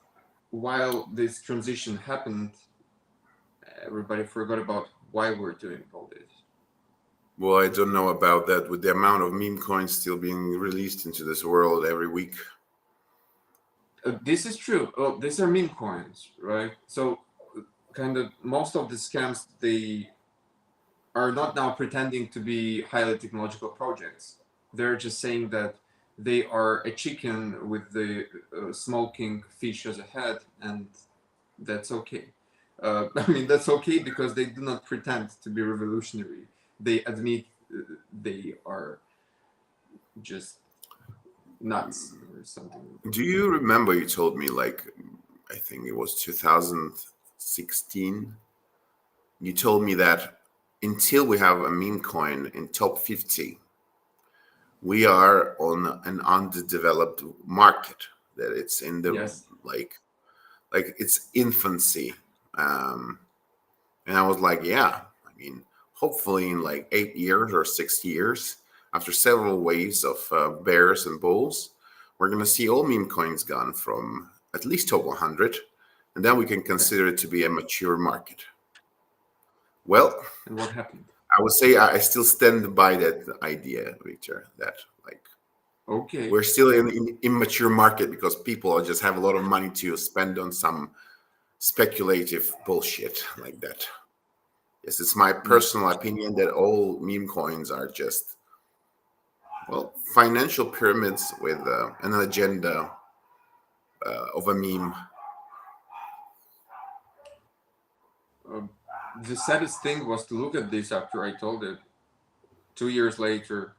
while this transition happened, everybody forgot about why we're doing all this. Well, I don't know about that. With the amount of meme coins still being released into this world every week. This is true. Oh, these are meme coins, right? So, kind of most of the scams, they are not now pretending to be highly technological projects. They're just saying that they are a chicken with the smoking fish as a head, and that's okay. I mean, that's okay because they do not pretend to be revolutionary. They admit they are just nuts or something. Do you remember you told me, like, I think it was 2016, you told me that until we have a meme coin in top 50, we are on an underdeveloped market, that it's in the Yes. like it's infancy. Um, and I was like, yeah, I mean, hopefully in like 8 years or 6 years, after several waves of bears and bulls, we're going to see all meme coins gone from at least top 100. And then we can Yeah. consider it to be a mature market. Well, And what happened? I would say I still stand by that idea, Victor, that like Okay. we're still in an immature market because people just have a lot of money to spend on some speculative bullshit like that. Yes, it's my Yeah. personal opinion that all meme coins are just, well, financial pyramids with an agenda of a meme. the saddest thing was to look at this after I told it. 2 years later,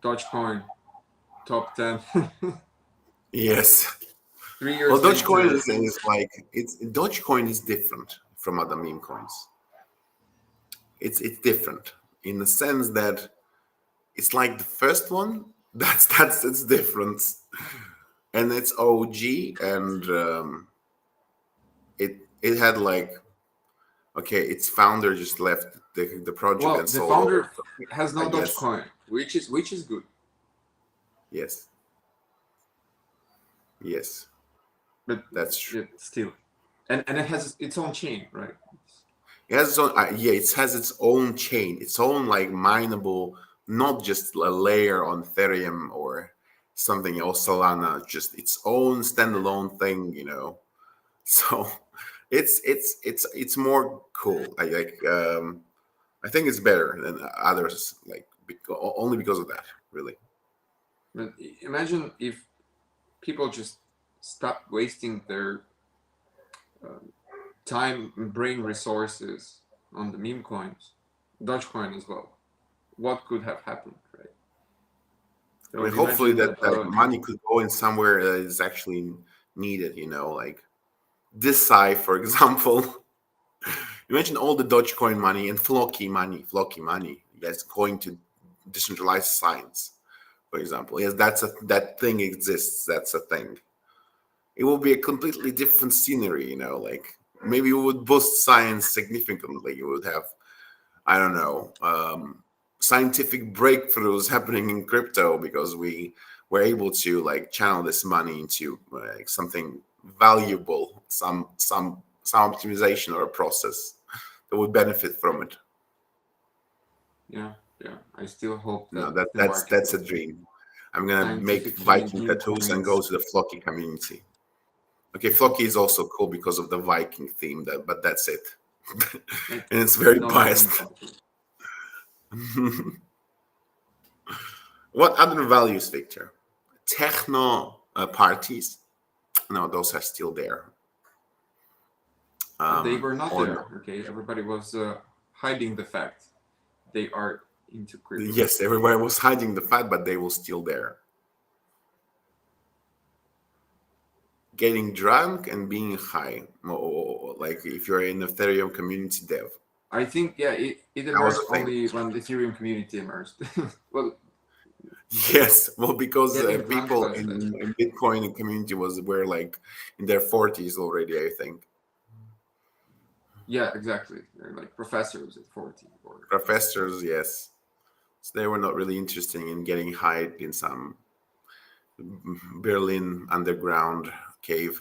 Dogecoin top 10. Yes. 3 years Well, Dogecoin later, is like Dogecoin is different from other meme coins. It's different in the sense that it's like the first one. That's its difference, and it's OG, and it had like, okay, its founder just left the project well, and the sold all. founder has I no guess Dogecoin, which is good. yes, yes, But that's true. still, and it has its own chain, right? It has its own, yeah, it has its own chain, its own like mineable, not just a layer on Ethereum or something else, Solana, just its own standalone thing, you know. So it's more cool. I like I think it's better than others, like only because of that, really. But imagine if people just stop wasting their time and brain resources on the meme coins, Dogecoin as well. What could have happened, right? I mean, So hopefully imagine that that. that money could go in somewhere that is actually needed, you know, like this sci, for example. You mentioned all the Dogecoin money and Flocky money. Yes, going to decentralized science, for example. Yes, that thing exists. That's a thing. It will be a completely different scenery, you know. Like maybe it would boost science significantly. You would have, I don't know, scientific breakthroughs happening in crypto because we were able to like channel this money into like something valuable, some optimization or a process that would benefit from it. Yeah, yeah. I still hope No, that that the that's market that's of a dream. I'm gonna make scientific change Viking meme tattoos and coins. go to the Flocky community. Okay, Flocky is also cool because of the Viking theme, but that's it. Like, And it's very no biased. strings attached. What other values, Victor? Techno parties? No, those are still there. They were not Or no? there. Okay, everybody was hiding the fact they are into crypto. Yes, everybody was hiding the fact, but they were still there. Getting drunk and being high, like if you're in Ethereum community dev. I think, yeah, it That was emerged a thing. only when the Ethereum community emerged. Well, Yes, well, because getting drunk people was the in Bitcoin community were like in their 40s already, I think. yeah, exactly. They're like professors at 40 or so. Professors, yes. So they were not really interested in getting high in some Berlin underground cave.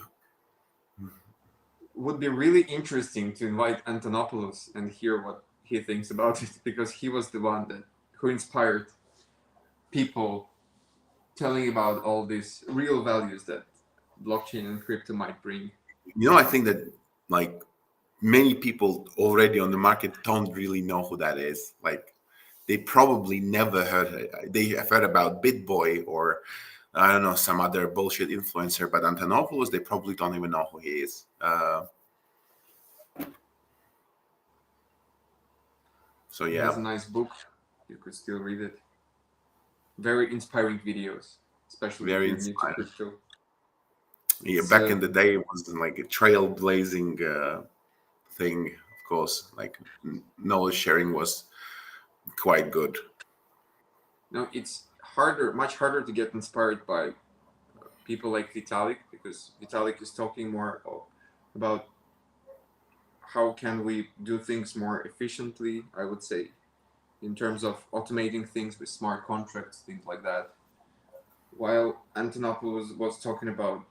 Would be really interesting to invite Antonopoulos and hear what he thinks about it, because he was the one that who inspired people telling about all these real values that blockchain and crypto might bring. You know, I think that like many people already on the market don't really know who that is. Like they probably never heard. They have heard about BitBoy or I don't know some other bullshit influencer, but Antonopoulos they probably don't even know who he is. So He has yeah, a nice book. You could still read it. Very inspiring videos, especially if very you're new to inspiring. crypto. Yeah, It's back in the day, it was like a trailblazing thing. Of course, like knowledge sharing was quite good. no, it's harder, much harder to get inspired by people like Vitalik, because Vitalik is talking more about how can we do things more efficiently, I would say, in terms of automating things with smart contracts, things like that. While Antonopoulos was talking about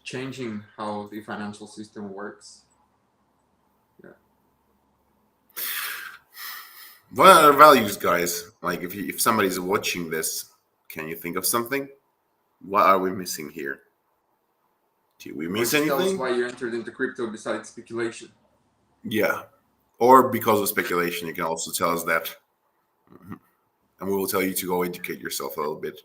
changing how the financial system works. Yeah. What are values, guys? Like, if somebody's watching this, can you think of something? What are we missing here? Did we Or miss just tell us anything? why you entered into crypto besides speculation. Yeah, or because of speculation, you can also tell us that, and we will tell you to go educate yourself a little bit.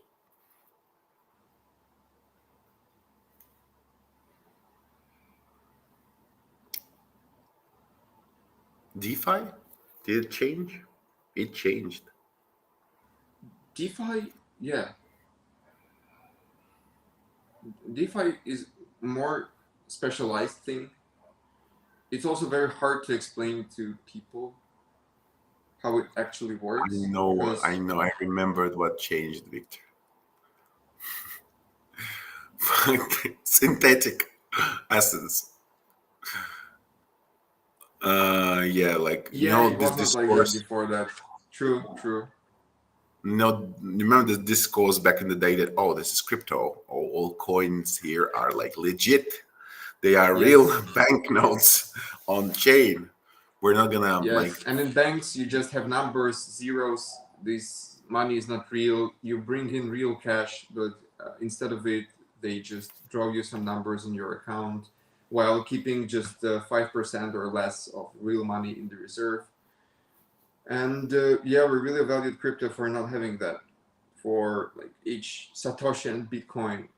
DeFi? Did it change? It changed. DeFi, yeah, DeFi is more specialized thing. It's also very hard to explain to people how it actually works I because know, I remembered what changed, Victor. Synthetic essence. Yeah, like yeah, it this was not like that discourse. before that. True, true. Remember the discourse back in the day that, oh, this is crypto. All coins here are like legit. They are real Yes, banknotes on chain. We're not gonna like. yes. And in banks, you just have numbers, zeros. This money is not real. You bring in real cash, but instead of it, they just draw you some numbers in your account while keeping just 5% or less of real money in the reserve. And yeah, we really valued crypto for not having that, for like each Satoshi and Bitcoin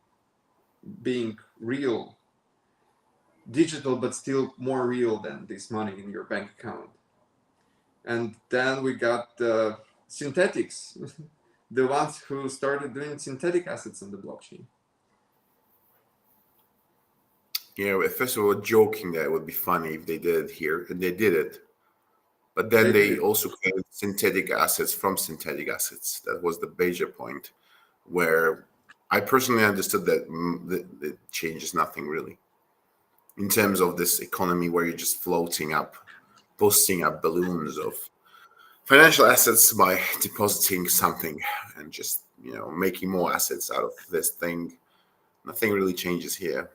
being real, digital, but still more real than this money in your bank account. And then we got the synthetics, the ones who started doing synthetic assets on the blockchain. Yeah, well, first of all, joking that it would be funny if they did it here, and they did it. But then They did they it. also created synthetic assets from synthetic assets. That was the major point, where I personally understood that it changes nothing really in terms of this economy where you're just floating up, posting up balloons of financial assets by depositing something and just making more assets out of this thing. Nothing really changes here.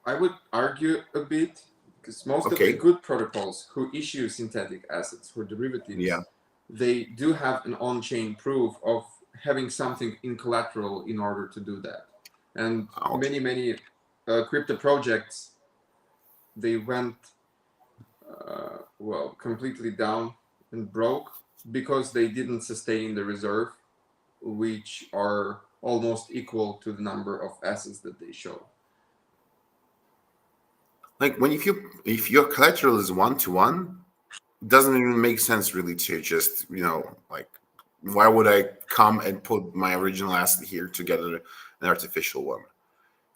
I would argue a bit because most of the Okay. good protocols who issue synthetic assets or Yeah. derivatives, they do have an on-chain proof of having something in collateral in order to do that. And Okay. many crypto projects, they went well completely down and broke because they didn't sustain the reserve, which are almost equal to the number of assets that they show. Like when if your collateral is 1-to-1, it doesn't even make sense really to just like, why would I come and put my original asset here to get an artificial one?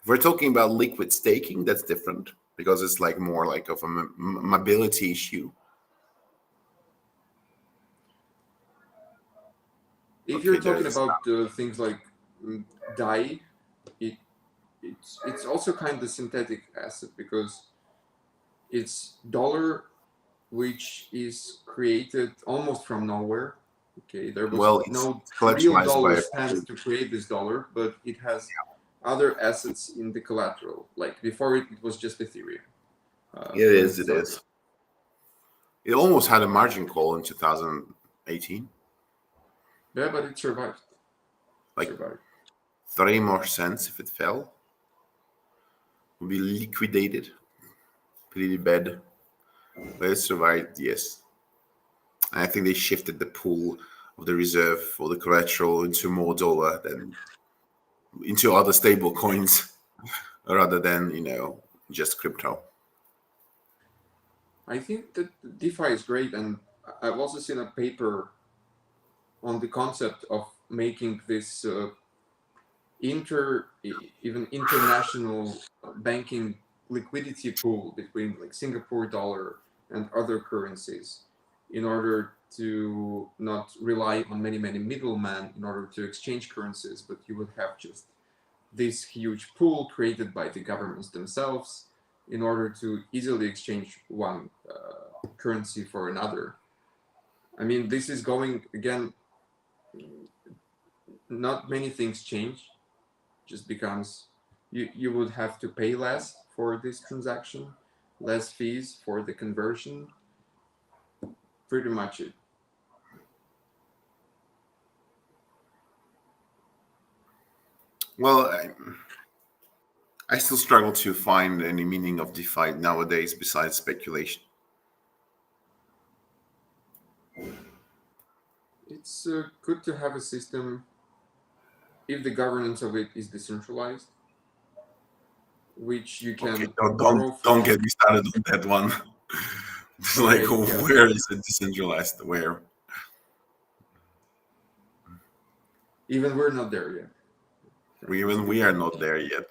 If we're talking about liquid staking, that's different because it's like more like of a mobility issue. If Okay, you're talking there's about things like DAI, it, it's also kind of synthetic asset because it's dollar which is created almost from nowhere. Okay, there was well, it's no real collateralized by dollar a spent pool. to create this dollar, but it has other assets in the collateral. Like before it was just Ethereum, It when is. it It started. is. It almost had a margin call in 2018, Yeah, but it survived. like Survived. 30 more cents if it fell. Would be liquidated. Pretty bad. But it survived, yes. And I think they shifted the pool of the reserve for the collateral into more dollar than into other stable coins rather than, just crypto. I think that DeFi is great, and I've also seen a paper on the concept of making this even international banking liquidity pool between like Singapore dollar and other currencies in order to not rely on many middlemen in order to exchange currencies, but you would have just this huge pool created by the governments themselves in order to easily exchange one currency for another. I mean, this is going again, not many things change, just becomes you would have to pay less for this transaction, less fees for the conversion, pretty much it. Well, I still struggle to find any meaning of DeFi nowadays besides speculation. It's good to have a system if the governance of it is decentralized, which you Okay, can don't don't borrow don't from. get me started on that one. It's like, Okay, yeah. where is it decentralized? Where? Even we're not there yet. It's a We are different not question, there yet.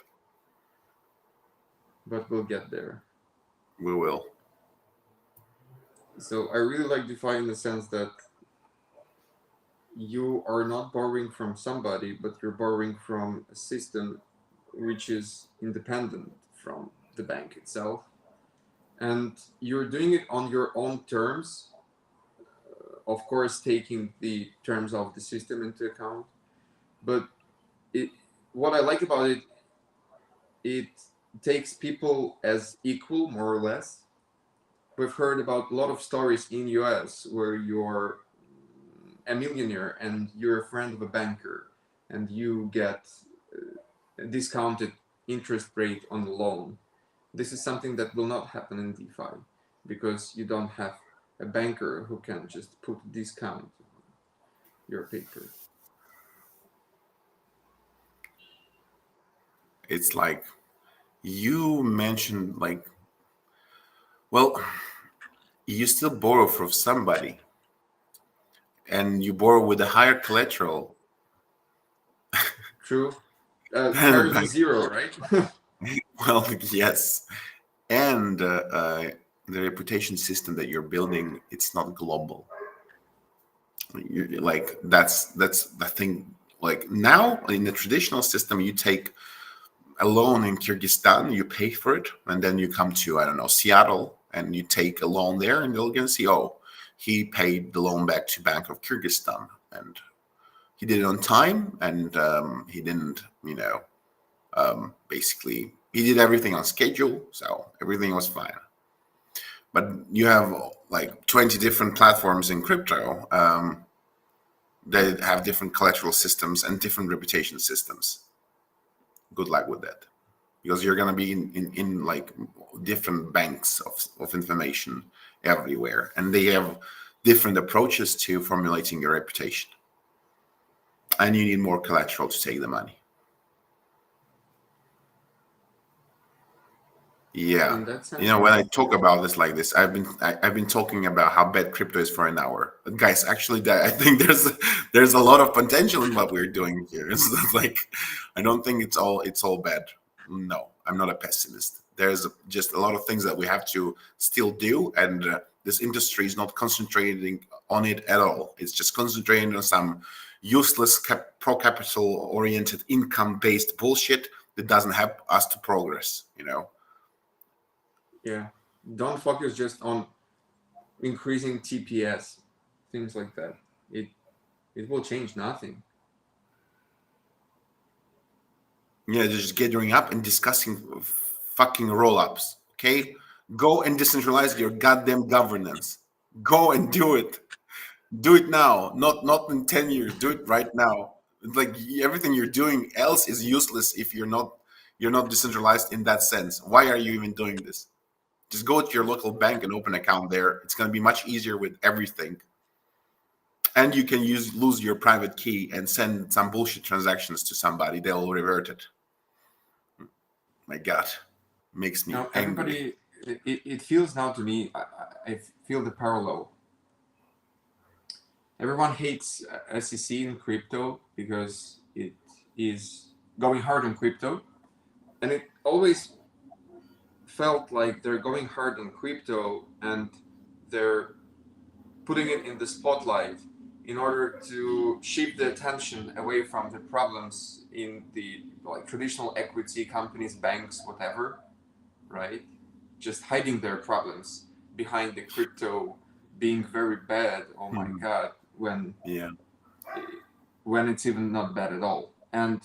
but we'll get there. We will. So I really like DeFi in the sense that you are not borrowing from somebody, but you're borrowing from a system which is independent from the bank itself. And you're doing it on your own terms, of course, taking the terms of the system into account. But it, what I like about it, it takes people as equal, more or less. We've heard about a lot of stories in US where you're a millionaire and you're a friend of a banker and you get a discounted interest rate on the loan. This is something that will not happen in DeFi because you don't have a banker who can just put a discount on your paper. It's like you mentioned, like, well, you still borrow from somebody, and you borrow with a higher collateral True. than the Parity bank. zero, right? Well, yes, and the reputation system that you're building, it's not global. Like that's the thing. Like now in the traditional system, you take a loan in Kyrgyzstan, you pay for it, and then you come to, I don't know, Seattle, and you take a loan there, and they're gonna see, oh, he paid the loan back to Bank of Kyrgyzstan, and he did it on time, and he didn't, basically he did everything on schedule, so everything was fine. But you have like 20 different platforms in crypto that have different collateral systems and different reputation systems. Good luck with that, because you're going to be in like different banks of information everywhere, and they have different approaches to formulating your reputation, and you need more collateral to take the money. Yeah, In that sense, when yeah. I talk about this like this, I've been talking about how bad crypto is for an hour. But guys, actually, that I think there's a lot of potential in what we're doing here. It's not like I don't think it's all bad. No, I'm not a pessimist. There's just a lot of things that we have to still do, and this industry is not concentrating on it at all. It's just concentrating on some useless pro capital oriented income based bullshit that doesn't help us to progress. Yeah. Don't focus just on increasing TPS, things like that. It it will change nothing. Yeah, just gathering up and discussing fucking roll ups. Okay? Go and decentralize your goddamn governance. Go and do it. Do it now. Not in 10 years. Do it right now. Like everything you're doing else is useless if you're not decentralized in that sense. Why are you even doing this? Just go to your local bank and open an account there. It's going to be much easier with everything. And you can lose your private key and send some bullshit transactions to somebody. They'll revert it. My God, makes me Now, angry. everybody, it feels now to me, I feel the parallel. Everyone hates SEC in crypto because it is going hard on crypto. And it always felt like they're going hard on crypto and they're putting it in the spotlight in order to shift the attention away from the problems in the like traditional equity companies, banks, whatever, right? Just hiding their problems behind the crypto being very bad. Oh my Mhm. god, when Yeah. it's even not bad at all. And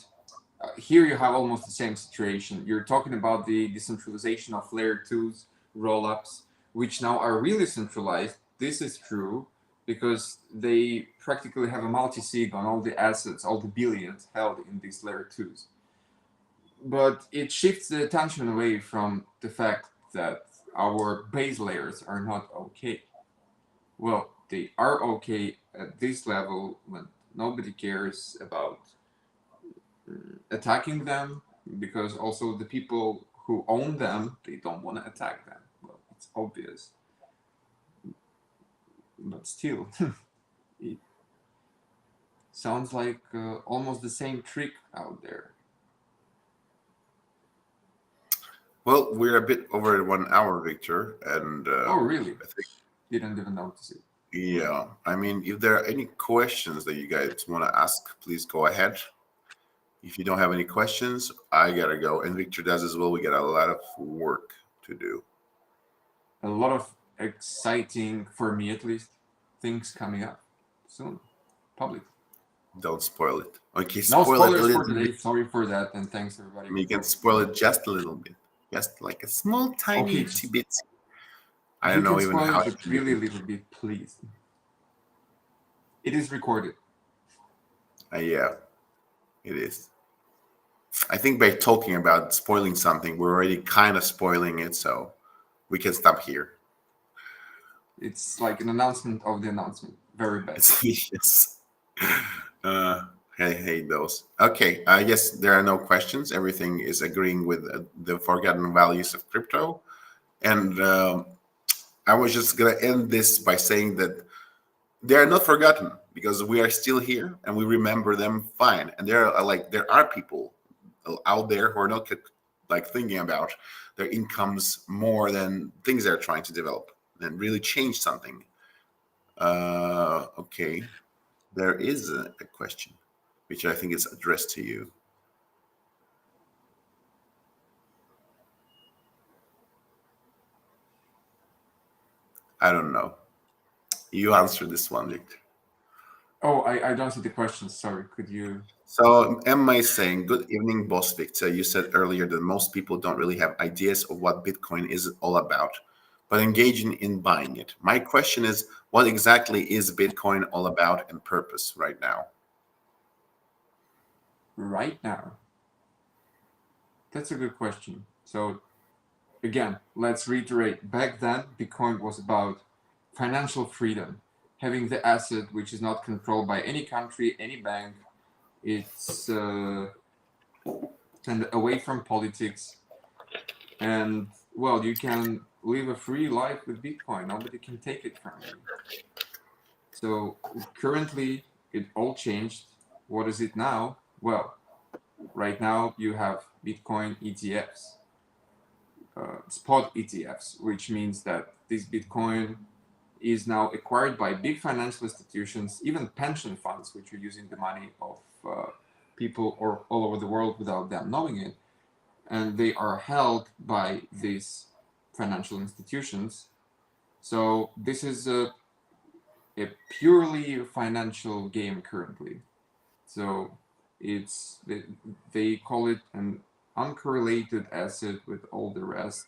here you have almost the same situation. You're talking about the decentralization of layer twos, rollups, which now are really centralized. This is true because they practically have a multi-sig on all the assets, all the billions held in these layer twos. But it shifts the attention away from the fact that our base layers are not okay. Well, they are okay at this level when nobody cares about attacking them because also the people who own them they don't want to attack them. Well, it's obvious. but still, it sounds like almost the same trick out there. Well, we're a bit over 1 hour, Victor, and Oh, really? I think, Didn't even notice it. yeah. I mean, if there are any questions that you guys want to ask, please go ahead. If you don't have any questions, I gotta go, and Victor does as well. We got a lot of work to do. A lot of exciting, for me at least, things coming up soon, public. Don't spoil it. Okay, No spoil it a spoilers for little bit. today. Sorry for that, and thanks everybody You can for spoil it just a little bit, just like a small, tiny, Okay, itsy just bitsy. I you don't can know even spoil how it, to but do really a it. little bit, please. It is recorded. Yeah, it is. I think by talking about spoiling something, we're already kind of spoiling it, so we can stop here. It's like an announcement of the announcement. Very bad. Yes. Uh, I hate those. Okay, I guess there are no questions. Everything is agreeing with the forgotten values of crypto. And I was just going to end this by saying that they are not forgotten because we are still here and we remember them fine. And there are people out there who are not like thinking about their incomes more than things they're trying to develop and really change something. Okay, there is a question which I think is addressed to you. I don't know. You answer this one, Victor. Oh, I don't see the question. Sorry. Could you? So Emma is saying, "Good evening, boss Victor. You said earlier that most people don't really have ideas of what Bitcoin is all about, but engaging in buying it. My question is, what exactly is Bitcoin all about and purpose right now?" Right now? That's a good question. So, again, let's reiterate. Back then, Bitcoin was about financial freedom, having the asset which is not controlled by any country, any bank. It's and away from politics, and well, you can live a free life with Bitcoin. Nobody can take it from you. So currently, it all changed. What is it now? Well, right now you have Bitcoin ETFs, spot ETFs, which means that this Bitcoin is now acquired by big financial institutions, even pension funds, which are using the money of people or all over the world without them knowing it, and they are held by these financial institutions. So this is a purely financial game currently. So it's they call it an uncorrelated asset with all the rest,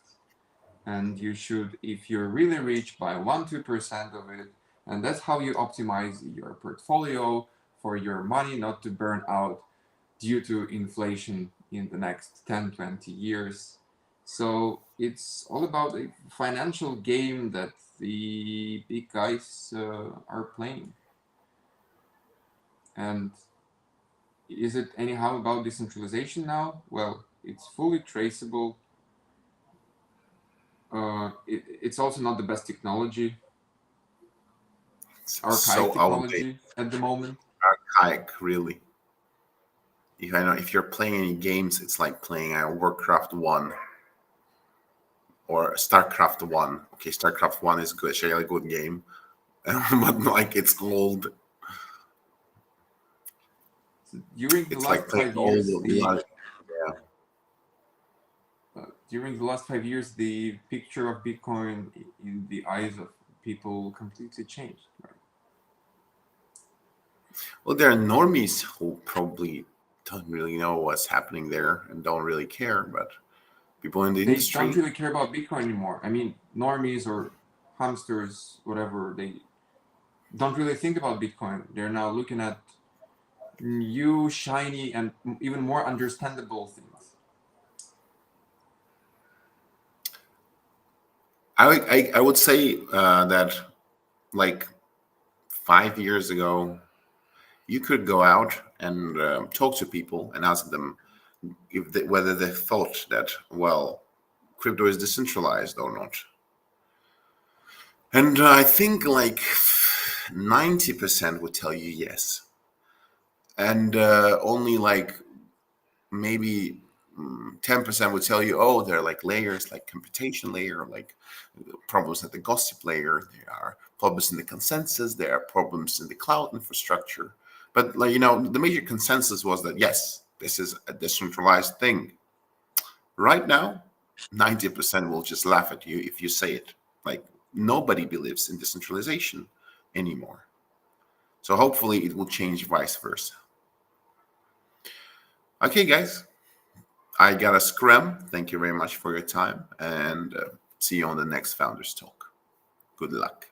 and you should, if you're really rich, buy 1-2% of it, and that's how you optimize your portfolio for your money not to burn out due to inflation in the next 10-20 years. So it's all about a financial game that the big guys are playing. And is it anyhow about decentralization now? Well, it's fully traceable. It's also not the best technology, archaic So outdated, technology at the moment. archaic, really. If you're playing any games, it's like playing Warcraft 1 or StarCraft 1. Okay, StarCraft 1 is good, actually a good game, but like it's old. So during the It's like last playing 5 years, old. the Yeah. during the last 5 years, the picture of Bitcoin in the eyes of people completely changed. Right? Well, there are normies who probably don't really know what's happening there and don't really care, but people in the They don't industry, really care about Bitcoin anymore. I mean, normies or hamsters, whatever, they don't really think about Bitcoin. They're now looking at new, shiny, and even more understandable things. I would say that like 5 years ago, you could go out and talk to people and ask them whether they thought that, well, crypto is decentralized or not. And I think like 90% would tell you yes. And only like maybe 10% would tell you, oh, there are like layers, like computation layer, like problems at the gossip layer. There are problems in the consensus. There are problems in the cloud infrastructure. But like, the major consensus was that, yes, this is a decentralized thing. Right now, 90% will just laugh at you if you say it. Like, nobody believes in decentralization anymore. So hopefully it will change vice versa. Okay, guys, I got a scrum. Thank you very much for your time, and see you on the next Founders Talk. Good luck.